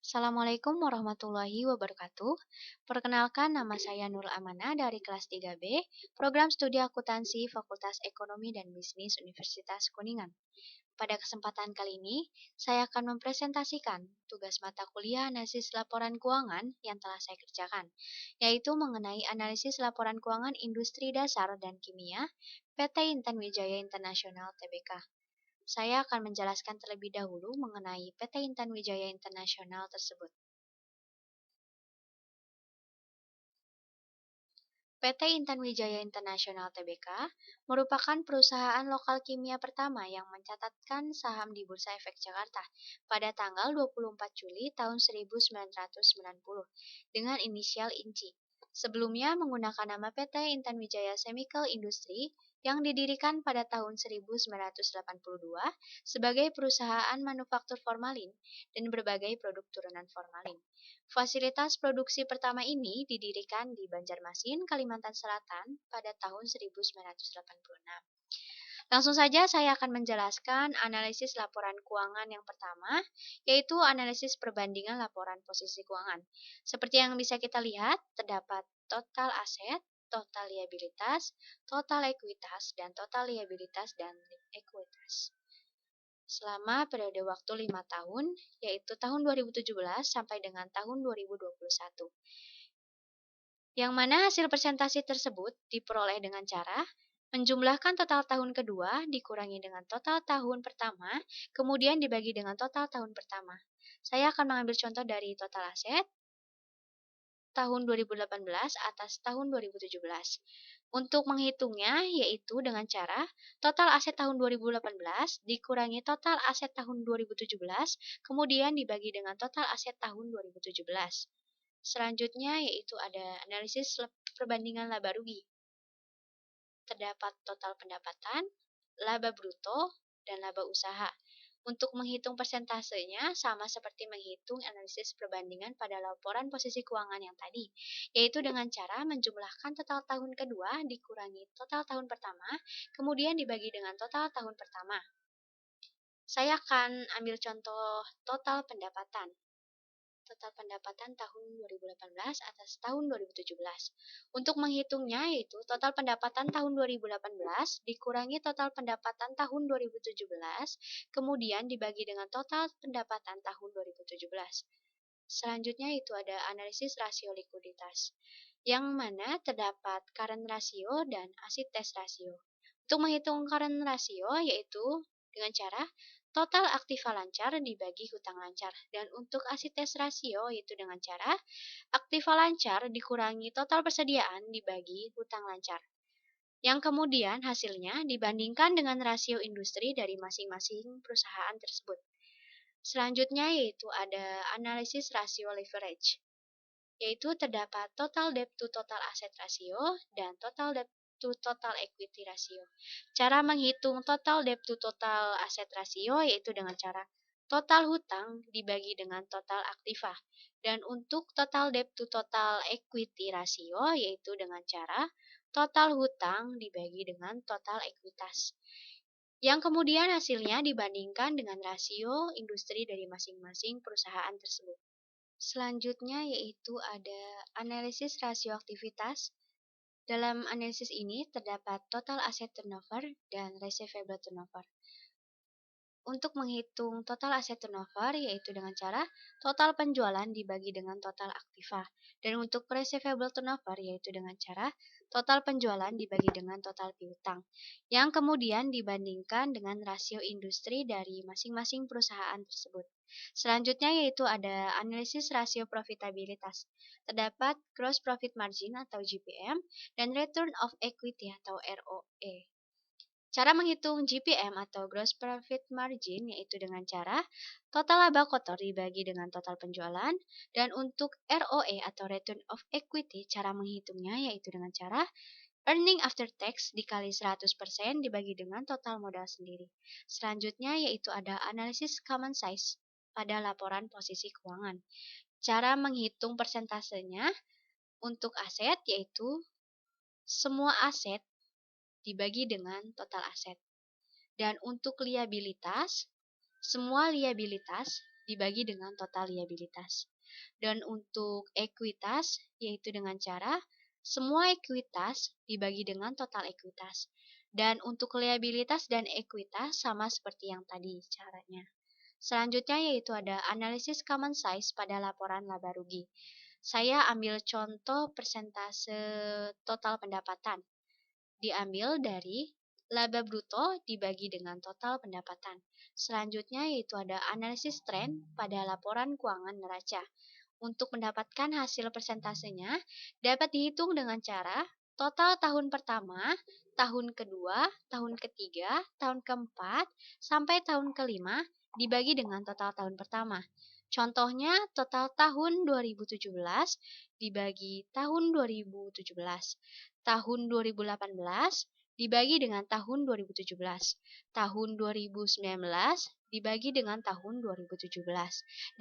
Assalamualaikum warahmatullahi wabarakatuh. Perkenalkan, nama saya Nur Amana dari kelas 3B, Program Studi Akuntansi Fakultas Ekonomi dan Bisnis Universitas Kuningan. Pada kesempatan kali ini, saya akan mempresentasikan tugas mata kuliah analisis laporan keuangan yang telah saya kerjakan, yaitu mengenai analisis laporan keuangan industri dasar dan kimia PT Intan Wijaya Internasional Tbk. Saya akan menjelaskan terlebih dahulu mengenai PT Intan Wijaya Internasional tersebut. PT Intan Wijaya Internasional Tbk merupakan perusahaan lokal kimia pertama yang mencatatkan saham di Bursa Efek Jakarta pada tanggal 24 Juli tahun 1990 dengan inisial INCI. Sebelumnya menggunakan nama PT Intan Wijaya Chemical Industry yang didirikan pada tahun 1982 sebagai perusahaan manufaktur formalin dan berbagai produk turunan formalin. Fasilitas produksi pertama ini didirikan di Banjarmasin, Kalimantan Selatan pada tahun 1986. Langsung saja saya akan menjelaskan analisis laporan keuangan yang pertama, yaitu analisis perbandingan laporan posisi keuangan. Seperti yang bisa kita lihat, terdapat total aset, total liabilitas, total ekuitas, dan total liabilitas dan ekuitas selama periode waktu 5 tahun, yaitu tahun 2017 sampai dengan tahun 2021. Yang mana hasil presentasi tersebut diperoleh dengan cara menjumlahkan total tahun kedua dikurangi dengan total tahun pertama, kemudian dibagi dengan total tahun pertama. Saya akan mengambil contoh dari total aset tahun 2018 atas tahun 2017. Untuk menghitungnya yaitu dengan cara total aset tahun 2018 dikurangi total aset tahun 2017, kemudian dibagi dengan total aset tahun 2017. Selanjutnya yaitu ada analisis perbandingan laba rugi. Terdapat total pendapatan, laba bruto, dan laba usaha. Untuk menghitung persentasenya sama seperti menghitung analisis perbandingan pada laporan posisi keuangan yang tadi, yaitu dengan cara menjumlahkan total tahun kedua dikurangi total tahun pertama, kemudian dibagi dengan total tahun pertama. Saya akan ambil contoh total pendapatan. Total pendapatan tahun 2018 atas tahun 2017. Untuk menghitungnya yaitu total pendapatan tahun 2018 dikurangi total pendapatan tahun 2017, kemudian dibagi dengan total pendapatan tahun 2017. Selanjutnya itu ada analisis rasio likuiditas, yang mana terdapat current ratio dan acid test ratio. Untuk menghitung current ratio yaitu dengan cara total aktiva lancar dibagi hutang lancar, dan untuk acid test ratio yaitu dengan cara aktiva lancar dikurangi total persediaan dibagi hutang lancar. Yang kemudian hasilnya dibandingkan dengan rasio industri dari masing-masing perusahaan tersebut. Selanjutnya yaitu ada analisis rasio leverage, yaitu terdapat total debt to total asset ratio dan total debt to total equity ratio. Cara menghitung total debt to total asset ratio yaitu dengan cara total hutang dibagi dengan total aktiva. Dan untuk total debt to total equity ratio yaitu dengan cara total hutang dibagi dengan total ekuitas. Yang kemudian hasilnya dibandingkan dengan rasio industri dari masing-masing perusahaan tersebut. Selanjutnya yaitu ada analisis rasio aktivitas. Dalam analisis ini terdapat total asset turnover dan receivable turnover. Untuk menghitung total aset turnover yaitu dengan cara total penjualan dibagi dengan total aktiva. Dan untuk receivable turnover yaitu dengan cara total penjualan dibagi dengan total piutang. Yang kemudian dibandingkan dengan rasio industri dari masing-masing perusahaan tersebut. Selanjutnya yaitu ada analisis rasio profitabilitas. Terdapat gross profit margin atau GPM dan return of equity atau ROE. Cara menghitung GPM atau Gross Profit Margin yaitu dengan cara total laba kotor dibagi dengan total penjualan, dan untuk ROE atau Return of Equity cara menghitungnya yaitu dengan cara Earning After Tax dikali 100% dibagi dengan total modal sendiri. Selanjutnya yaitu ada analisis common size pada laporan posisi keuangan. Cara menghitung persentasenya untuk aset yaitu semua aset dibagi dengan total aset. Dan untuk liabilitas, semua liabilitas dibagi dengan total liabilitas. Dan untuk ekuitas, yaitu dengan cara semua ekuitas dibagi dengan total ekuitas. Dan untuk liabilitas dan ekuitas sama seperti yang tadi caranya. Selanjutnya yaitu ada analisis common size pada laporan laba rugi. Saya ambil contoh persentase total pendapatan. Diambil dari laba bruto dibagi dengan total pendapatan. Selanjutnya yaitu ada analisis tren pada laporan keuangan neraca. Untuk mendapatkan hasil persentasenya dapat dihitung dengan cara total tahun pertama, tahun kedua, tahun ketiga, tahun keempat, sampai tahun kelima dibagi dengan total tahun pertama. Contohnya total tahun 2017 dibagi tahun 2017, tahun 2018 dibagi dengan tahun 2017, tahun 2019 dibagi dengan tahun 2017,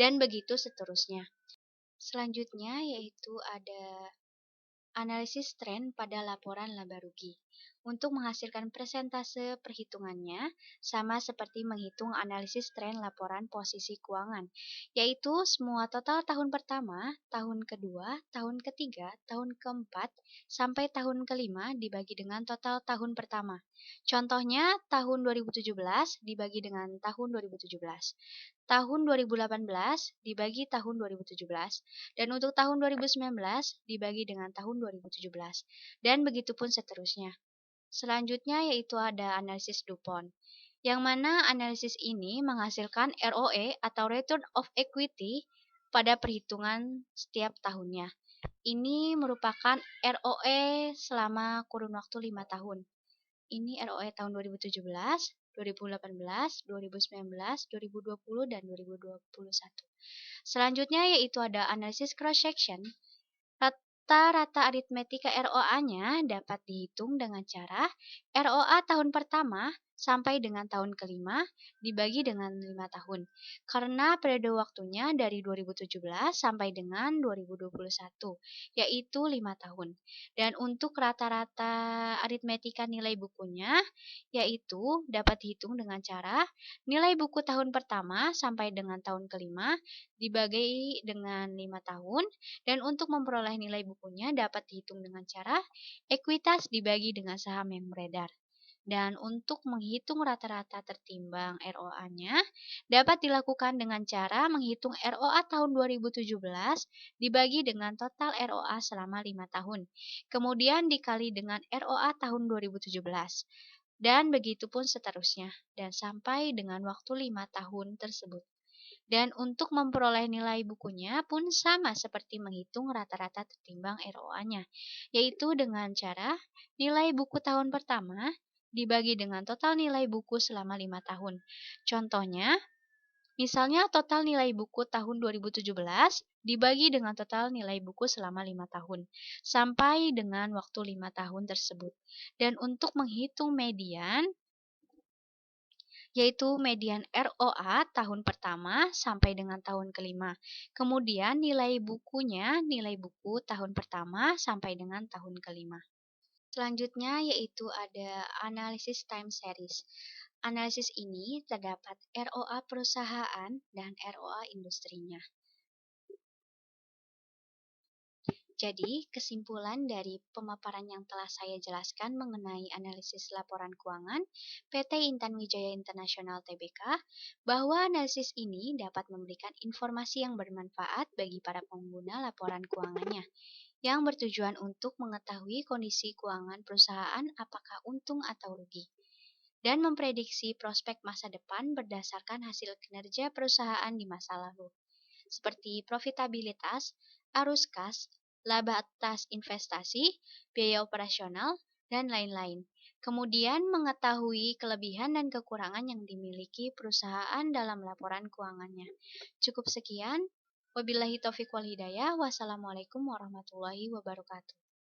dan begitu seterusnya. Selanjutnya yaitu ada analisis tren pada laporan laba rugi. Untuk menghasilkan persentase perhitungannya sama seperti menghitung analisis tren laporan posisi keuangan, yaitu semua total tahun pertama, tahun kedua, tahun ketiga, tahun keempat, sampai tahun kelima dibagi dengan total tahun pertama. Contohnya tahun 2017 dibagi dengan tahun 2017. Tahun 2018 dibagi tahun 2017, dan untuk tahun 2019 dibagi dengan tahun 2017, dan begitupun seterusnya. Selanjutnya yaitu ada analisis DuPont, yang mana analisis ini menghasilkan ROE atau Return of Equity pada perhitungan setiap tahunnya. Ini merupakan ROE selama kurun waktu 5 tahun. Ini ROE tahun 2017, 2018, 2019, 2020, dan 2021. Selanjutnya yaitu ada analisis cross-section. Rata-rata aritmetika ROA-nya dapat dihitung dengan cara ROA tahun pertama sampai dengan tahun kelima dibagi dengan 5 tahun. Karena periode waktunya dari 2017 sampai dengan 2021, yaitu 5 tahun. Dan untuk rata-rata aritmetika nilai bukunya, yaitu dapat dihitung dengan cara nilai buku tahun pertama sampai dengan tahun kelima dibagi dengan 5 tahun, dan untuk memperoleh nilai bukunya dapat dihitung dengan cara ekuitas dibagi dengan saham yang beredar. Dan untuk menghitung rata-rata tertimbang ROA-nya dapat dilakukan dengan cara menghitung ROA tahun 2017 dibagi dengan total ROA selama 5 tahun. Kemudian dikali dengan ROA tahun 2017. Dan begitu pun seterusnya, dan sampai dengan waktu 5 tahun tersebut. Dan untuk memperoleh nilai bukunya pun sama seperti menghitung rata-rata tertimbang ROA-nya, yaitu dengan cara nilai buku tahun pertama dibagi dengan total nilai buku selama 5 tahun. Contohnya, misalnya total nilai buku tahun 2017 dibagi dengan total nilai buku selama 5 tahun, sampai dengan waktu 5 tahun tersebut. Dan untuk menghitung median, yaitu median ROA tahun pertama sampai dengan tahun kelima. Kemudian nilai bukunya, nilai buku tahun pertama sampai dengan tahun kelima. Selanjutnya yaitu ada analisis time series. Analisis ini terdapat ROA perusahaan dan ROA industrinya. Jadi, kesimpulan dari pemaparan yang telah saya jelaskan mengenai analisis laporan keuangan PT Intan Wijaya Internasional Tbk, bahwa analisis ini dapat memberikan informasi yang bermanfaat bagi para pengguna laporan keuangannya, yang bertujuan untuk mengetahui kondisi keuangan perusahaan apakah untung atau rugi, dan memprediksi prospek masa depan berdasarkan hasil kinerja perusahaan di masa lalu, seperti profitabilitas, arus kas, laba atas investasi, biaya operasional, dan lain-lain. Kemudian mengetahui kelebihan dan kekurangan yang dimiliki perusahaan dalam laporan keuangannya. Cukup sekian. Wabillahi taufiq wal hidayah. Wassalamualaikum warahmatullahi wabarakatuh.